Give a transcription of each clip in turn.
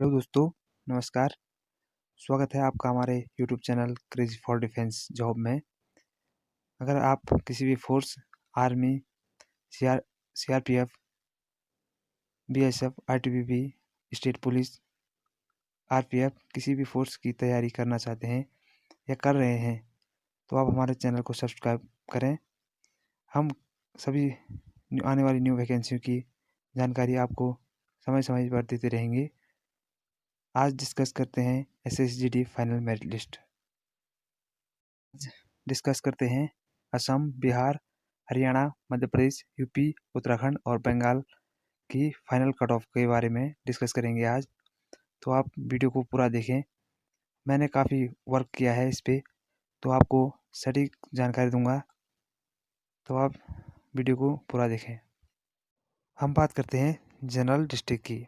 Hello दोस्तों, नमस्कार। स्वागत है आपका हमारे YouTube channel crazy for defence job में। अगर आप किसी भी force, army, CRPF, BSF, ITBP, state police, RPF किसी भी फोर्स की तैयारी करना चाहते हैं या कर रहे हैं तो आप हमारे चैनल को सब्सक्राइब करें। हम सभी आने वाली न्यू वैकेंसियों की जानकारी आपको समय समय पर देते रहेंगे। आज डिस्कस करते हैं SSGD final merit list. Discuss करते हैं असम, बिहार, हरियाणा, मध्य प्रदेश, यूपी, उत्तराखंड और बंगाल की फाइनल कट ऑफ के बारे में डिस्कस करेंगे आज। तो आप वीडियो को पूरा देखें। मैंने काफ़ी वर्क किया है इस पे, तो आपको सटीक जानकारी दूंगा, तो आप वीडियो को पूरा देखें। हम बात करते हैं जनरल डिस्ट्रिक्ट की।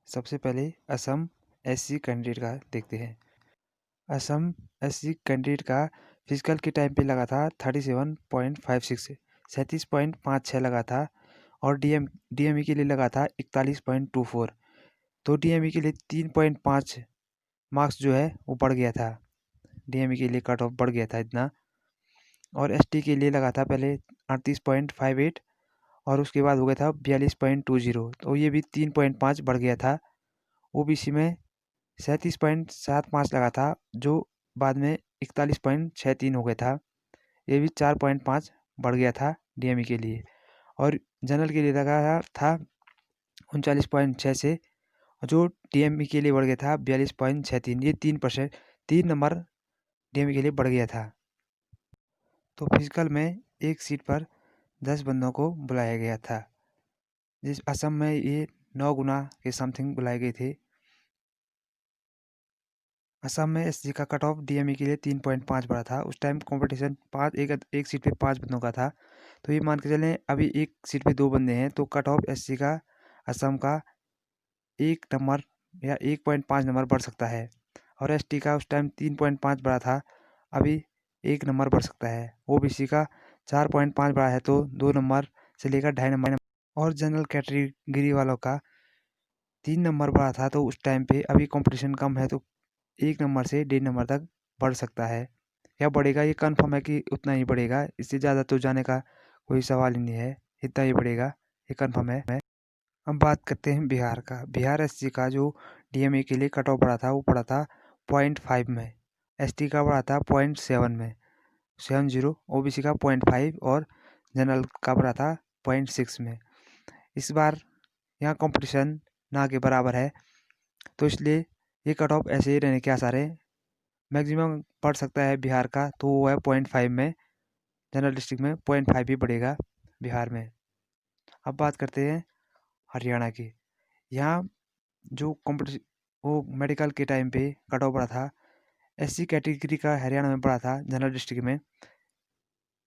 सबसे पहले असम एससी कैंडिडेट का देखते हैं। असम एससी कैंडिडेट का फिजिकल के टाइम पे लगा था 37.56 37.56 लगा था, और डीएमई के लिए लगा था 41.24। तो डीएमई के लिए 3.5 मार्क्स जो है वो बढ़ गया था। डीएमई के लिए कट ऑफ बढ़ गया था इतना। और एसटी के लिए लगा था पहले 38.58 और उसके बाद हो गया था 42.20, तो ये भी 3.5 बढ़ गया था। ओबीसी में 37.75 लगा था, जो बाद में 41.63 हो गया था। ये भी 4.5 बढ़ गया था डीएमई के लिए। और जनरल के लिए लगा था 39.6 से, जो डीएमई के लिए बढ़ गया था 42.63। ये 3%, 3 नंबर डीएमई के लिए बढ़ गया था। तो फिजिकल में एक सीट पर 10 बंदों को बुलाया गया था। जिस असम में ये 9 गुना के समथिंग बुलाए गए थे। असम में एससी का कट ऑफ डीएमई के लिए 3.5 बढ़ा था। उस टाइम कंपटीशन एक सीट पे 5 बंदों का था। तो ये मान के चलें अभी एक सीट पे 2 बंदे हैं, तो कट ऑफ एससी का असम का 1 नंबर या 1.5 नंबर बढ़ सकता है। और एसटी का उस टाइम 3.5 बढ़ा था, अभी 1 नंबर बढ़ सकता है। ओबीसी का 4.5 बढ़ा है, तो 2 नंबर से लेकर 2.5 नंबर। और जनरल कैटेगरी वालों का 3 नंबर बढ़ा था, तो उस टाइम पे अभी कंपटीशन कम है, तो 1 नंबर से 1.5 नंबर तक बढ़ सकता है या बढ़ेगा। ये कन्फर्म है कि उतना ही बढ़ेगा, इससे ज़्यादा तो जाने का कोई सवाल ही नहीं है, इतना ही बढ़ेगा, ये कन्फर्म है। अब बात करते हैं बिहार का। बिहार एससी का जो डीएमए के लिए कट ऑफ बढ़ा था वो पड़ा था 0.5 में, एसटी का बढ़ा था 0.7 में 70, ओबीसी का 0.5 और जनरल का बढ़ा था 0.6 में। इस बार यहाँ कंपटीशन ना के बराबर है, तो इसलिए ये कट ऑफ ऐसे ही रहने के आसार है। मैक्सिमम बढ़ सकता है बिहार का, तो वो है 0.5 में। जनरल डिस्ट्रिक्ट में 0.5 भी बढ़ेगा बिहार में। अब बात करते हैं हरियाणा की। यहाँ जो कॉम्पिटिशन वो मेडिकल के टाइम पे कट ऑफ बढ़ा था, एससी कैटेगरी का हरियाणा में बढ़ा था। जनरल डिस्ट्रिक्ट में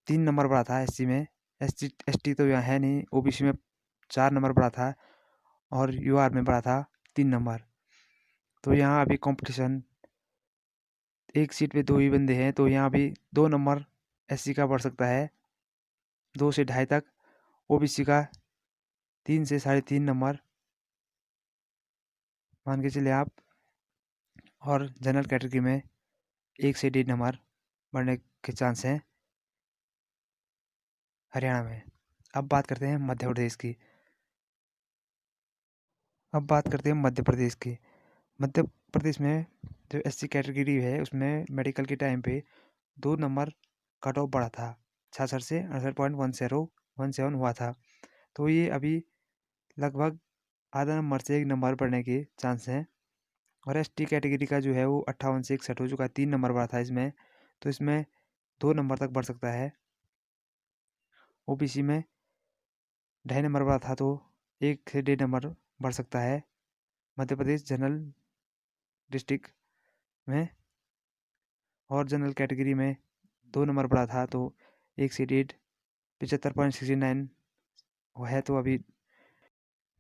3 नंबर बढ़ा था, एससी में। एसटी तो यहाँ है नहीं। ओबीसी में 4 नंबर बढ़ा था और यूआर में बढ़ा था 3 नंबर। तो यहाँ अभी कंपटीशन, एक सीट पे 2 ही बंदे हैं, तो यहाँ भी 2 नंबर एससी का बढ़ सकता है, 2 से 2.5 तक। ओबीसी का 3 से 3.5 नंबर मान के चले आप। और जनरल कैटेगरी में 1 से 1.5 नंबर बढ़ने के चांस हैं हरियाणा में। अब बात करते हैं मध्य प्रदेश की। मध्य प्रदेश में जो एससी कैटेगरी है उसमें मेडिकल के टाइम पे 2 नंबर कट ऑफ बढ़ा था, 66 से 68.17 हुआ था। तो ये अभी लगभग आधा नंबर से 1 नंबर बढ़ने के चांस हैं। और एसटी कैटेगरी का जो है वो 58 से 61 हो चुका, 3 नंबर बढ़ा था इसमें, तो इसमें 2 नंबर तक बढ़ सकता है। ओबीसी में 2.5 नंबर बढ़ा था, तो 1 से 1.5 नंबर बढ़ सकता है मध्य प्रदेश जनरल डिस्ट्रिक्ट में। और जनरल कैटेगरी में 2 नंबर बढ़ा था, तो 1 से 1.5 75.69 है, तो अभी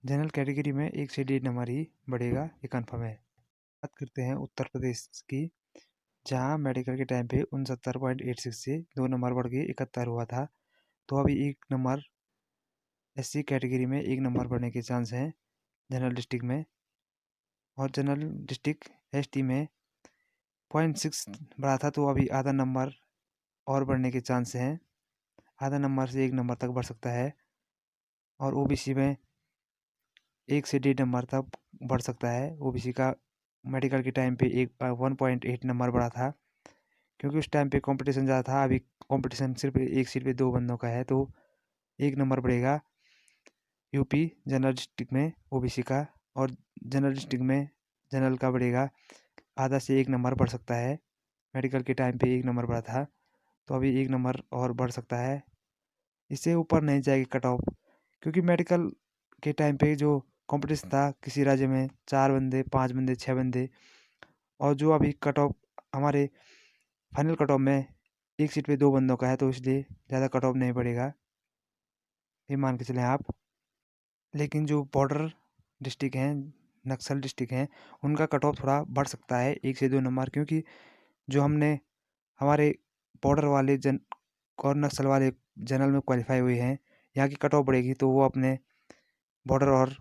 जनरल कैटेगरी में 1 से 1.5 नंबर ही बढ़ेगा, ये कन्फर्म है। बात करते हैं उत्तर प्रदेश की, जहाँ मेडिकल के टाइम पे 69.86 से 2 नंबर बढ़ के 71 हुआ था। तो अभी 1 नंबर एससी कैटेगरी में 1 नंबर बढ़ने के चांस हैं जनरल डिस्ट्रिक्ट में। और जनरल डिस्ट्रिक्ट एसटी में 0.6 बढ़ा था, तो अभी आधा नंबर और बढ़ने के चांस हैं। आधा नंबर से 1 नंबर तक बढ़ सकता है। और ओबीसी में 1 से 1.5 नंबर तक बढ़ सकता है। ओबीसी का मेडिकल के टाइम पे 1.8 नंबर बढ़ा था, क्योंकि उस टाइम पे कंपटीशन ज़्यादा था। अभी कंपटीशन सिर्फ एक सीट पे 2 बंदों का है, तो 1 नंबर बढ़ेगा यूपी जनरल डिस्ट्रिक्ट में ओबीसी का। और जनरल डिस्ट्रिक्ट में जनरल का बढ़ेगा, आधा से 1 नंबर बढ़ सकता है। मेडिकल के टाइम पे 1 नंबर बढ़ा था, तो अभी 1 नंबर और बढ़ सकता है। इससे ऊपर नहीं जाएगी कट ऑफ, क्योंकि मेडिकल के टाइम पे जो कंपटीशन था, किसी राज्य में 4 बंदे, 5 बंदे, 6 बंदे, और जो अभी कट ऑफ हमारे फाइनल कट ऑफ में 1 सीट पे 2 बंदों का है, तो इसलिए ज़्यादा कट ऑफ नहीं बढ़ेगा, ये मान के चलें आप। लेकिन जो बॉर्डर डिस्ट्रिक्ट हैं, नक्सल डिस्ट्रिक्ट हैं, उनका कट ऑफ थोड़ा बढ़ सकता है 1 से 2 नंबर, क्योंकि जो हमने हमारे बॉर्डर वाले जन और नक्सल वाले जनरल में क्वालिफाई हुए हैं, यहाँ की कट ऑफ बढ़ेगी तो वो अपने बॉर्डर और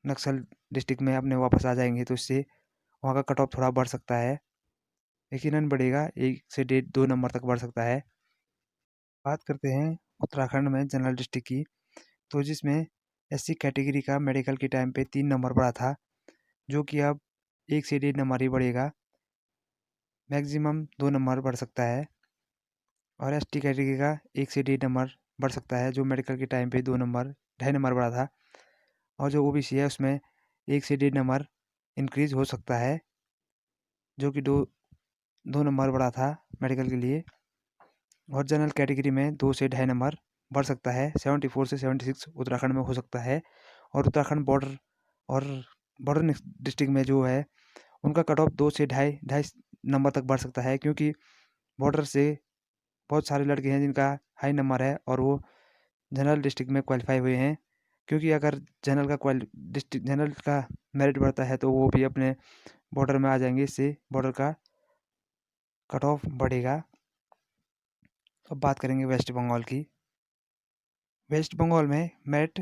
नक्सल डिस्ट्रिक्ट में अपने वापस आ जाएंगे, तो इससे वहाँ का कट ऑफ थोड़ा बढ़ सकता है। यकीनन बढ़ेगा, 1 से 1.5-2 नंबर तक बढ़ सकता है। बात करते हैं उत्तराखंड में जनरल डिस्ट्रिक्ट की, तो जिसमें एससी कैटेगरी का मेडिकल के टाइम पे 3 नंबर बढ़ा था, जो कि अब 1 से 1.5 नंबर ही बढ़ेगा, मैक्सिमम 2 नंबर बढ़ सकता है। और एसटी कैटेगरी का 1 से 1.5 नंबर बढ़ सकता है, जो मेडिकल के टाइम पे 2 नंबर 2.5 नंबर बढ़ा था। और जो ओबीसी है उसमें 1 से 1.5 नंबर इंक्रीज हो सकता है, जो कि 2 नंबर बढ़ा था मेडिकल के लिए। और जनरल कैटेगरी में 2 से 2.5 नंबर बढ़ सकता है, 74 से 76 उत्तराखंड में हो सकता है। और उत्तराखंड बॉर्डर और बॉर्डर डिस्ट्रिक्ट में जो है, उनका कट ऑफ 2 से ढाई नंबर तक बढ़ सकता है, क्योंकि बॉर्डर से बहुत सारे लड़के हैं जिनका हाई नंबर है और वो जनरल डिस्ट्रिक्ट में क्वालिफाई हुए हैं। क्योंकि अगर जनरल का मेरिट बढ़ता है, तो वो भी अपने बॉर्डर में आ जाएंगे, इससे बॉर्डर का कट ऑफ बढ़ेगा। अब बात करेंगे वेस्ट बंगाल की। वेस्ट बंगाल में मेरिट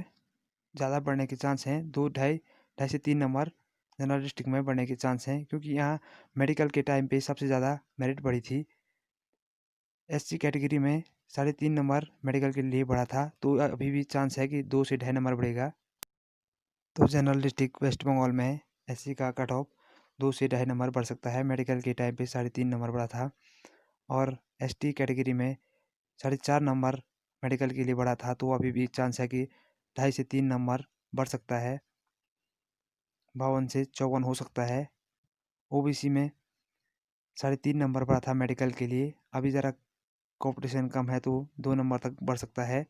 ज़्यादा बढ़ने के चांस हैं, 2 ढाई से 3 नंबर जनरल डिस्ट्रिक्ट में बढ़ने के चांस हैं, क्योंकि यहाँ मेडिकल के टाइम पे सबसे ज़्यादा मेरिट बढ़ी थी। एससी कैटेगरी में 3.5 नंबर मेडिकल के लिए बढ़ा था, तो अभी भी चांस है कि 2 से 2.5 नंबर बढ़ेगा। तो जनरल डिस्ट्रिक्ट वेस्ट बंगाल में एससी का कट ऑफ 2 से 2.5 नंबर बढ़ सकता है, मेडिकल के टाइम पे 3.5 नंबर बढ़ा था। और एसटी कैटेगरी में 4.5 नंबर मेडिकल के लिए बढ़ा था, तो अभी भी चांस है कि 2.5 से 3 नंबर बढ़ सकता है, 52 से 54 हो सकता है। ओबीसी में 3.5 नंबर बढ़ा था मेडिकल के लिए, अभी ज़रा कंपटीशन कम है, तो 2 नंबर तक बढ़ सकता है,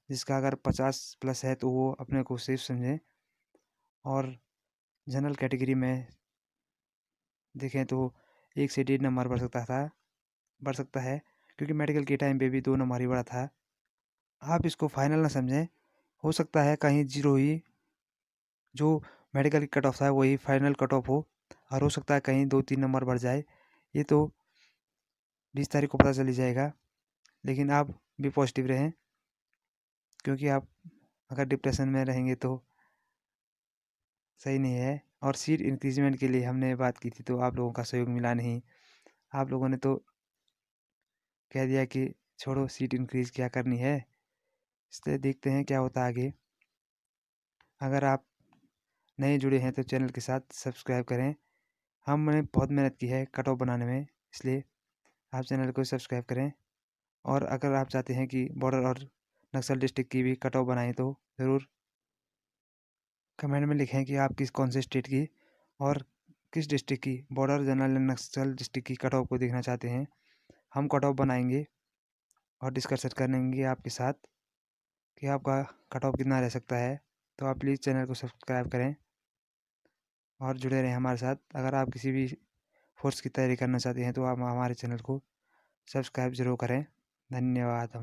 जिसका अगर 50 प्लस है तो वो अपने को सेफ समझें। और जनरल कैटेगरी में देखें तो 1 से 1.5 नंबर बढ़ सकता है, क्योंकि मेडिकल के टाइम पे भी 2 नंबर ही बढ़ा था। आप इसको फाइनल ना समझें, हो सकता है कहीं जीरो ही जो मेडिकल की कट ऑफ था वही फाइनल कट ऑफ हो, और हो सकता है कहीं 2-3 नंबर बढ़ जाए, ये तो 20 तारीख को पता चल ही जाएगा। लेकिन आप भी पॉजिटिव रहें, क्योंकि आप अगर डिप्रेशन में रहेंगे तो सही नहीं है। और सीट इंक्रीजमेंट के लिए हमने बात की थी, तो आप लोगों का सहयोग मिला नहीं। आप लोगों ने तो कह दिया कि छोड़ो, सीट इंक्रीज क्या करनी है, इसलिए देखते हैं क्या होता है आगे। अगर आप नए जुड़े हैं तो चैनल के साथ सब्सक्राइब करें। हमने बहुत मेहनत की है कट ऑफ बनाने में, इसलिए आप चैनल को सब्सक्राइब करें। और अगर आप चाहते हैं कि बॉर्डर और नक्सल डिस्ट्रिक्ट की भी कट ऑफ बनाएं, तो ज़रूर कमेंट में लिखें कि आप कौन से स्टेट की और किस डिस्ट्रिक्ट की बॉर्डर जनरल नक्सल डिस्ट्रिक्ट की कट ऑफ को देखना चाहते हैं। हम कट ऑफ बनाएंगे और डिस्कशन करेंगे आपके साथ कि आपका कट ऑफ कितना रह सकता है। तो आप प्लीज़ चैनल को सब्सक्राइब करें और जुड़े रहें हमारे साथ। अगर आप किसी भी फोर्स की तैयारी करना चाहते हैं, तो आप हमारे चैनल को सब्सक्राइब ज़रूर करें। धन्यवाद।